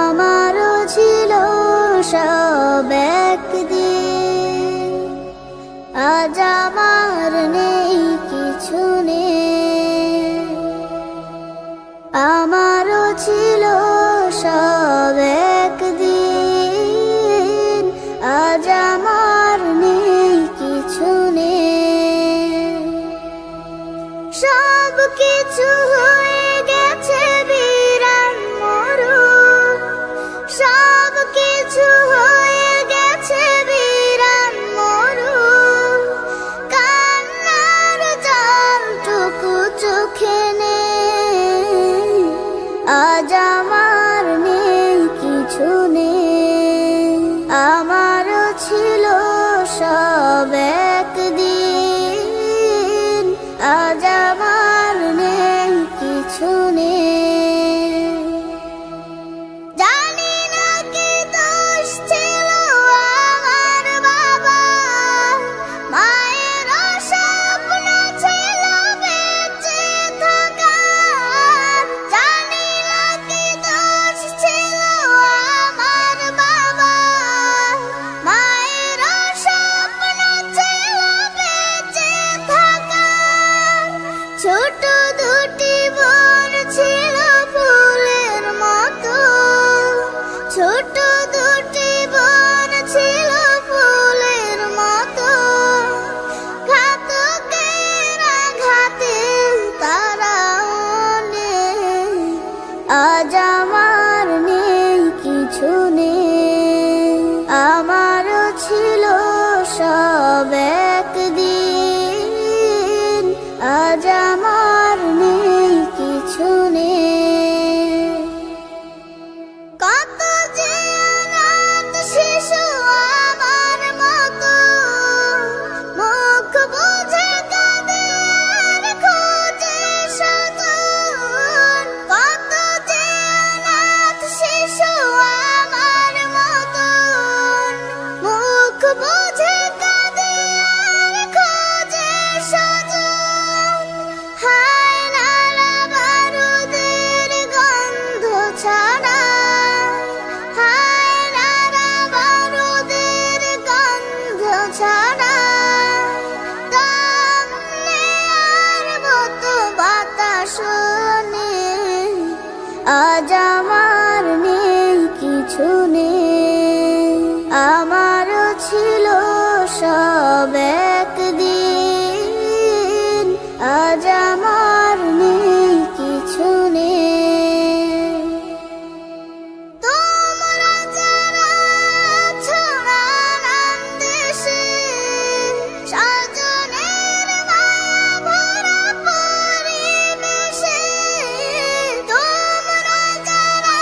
আমারও ছিল সব একদিন, আজ আমার নেই কিছু নেই। আমারও ছিল সব একদিন, আজ আমার নেই কিছু নেই। সব কিছু হয়ে গেছে বিরান মরুন, সব কিছু হয়ে গেছে বিরান মরুন। কান্নার জলটুকু চোখে নেই, আজ আমার নেই কিছু নেই। আমারও ছিল সব একদিন, আজ আমার নেই কিছু নেই। জানি না কি দোষ ছিল আমার বাবা, মায়ের স্বপ্ন ছিল বেঁচে থাকার। জানি না কি দোষ ছিল আমার বাবা, মায়ের স্বপ্ন ছিল বেঁচে থাকার। ছোট দুটি বোন ছিল ফুলের মতো, ছোট দুটি বোন ছিল ফুলের মতো। ঘাতকের আঘাতে তারা নেই, আজ আমার নেই কিছু নেই। আমারও ছিল সব একদিন, আজ আমার নেই কিছু নেই। কত যে অনাথ শিশু আমার মতো, মুখ বুজে কাঁদে আর খোঁজে স্বজন। কত যে অনাথ শিশু আমার মতো, মুখ বুজে কাঁদে আর খোঁজে স্বজন। হায় নালা বারুদের গন্ধ ছাড়া, হায় নালা বারুদের গন্ধ ছাড়া। দম নেয়ার মতো বাতাস নেই, আজ আমার নেই কিছু নেই। আমারও ছিল সব একদিন, আজ আমার নেই কিছু নেই। তোমরা যারা আছো নানান দেশে, স্বজনের মায়া ভরা পরিবেশে। তোমরা যারা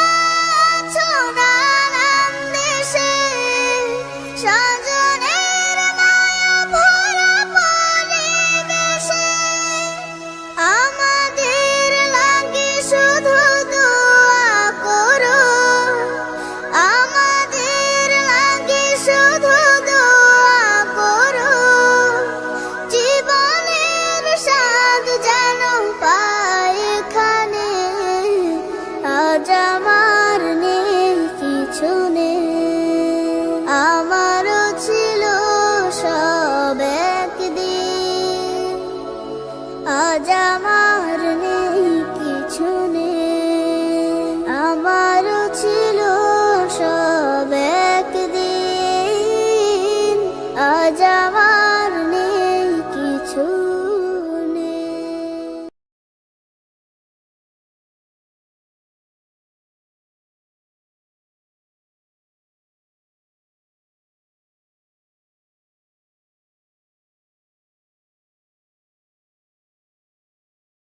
আছো নানান দেশে, স্বজনের মায়া ভরা পরিবেশে। আমাদের লাগে শুধু দোয়া করো, আমাদের লাগে শুধু দোয়া করো। জীবনের স্বাদ যেন পাই এখানে, আজ আমার নেই কিছু নেই। আমারও ছিল সব একদিন, আজ আমার নেই কিছু নেই। আমারও ছিল সব একদিন, আজ আমার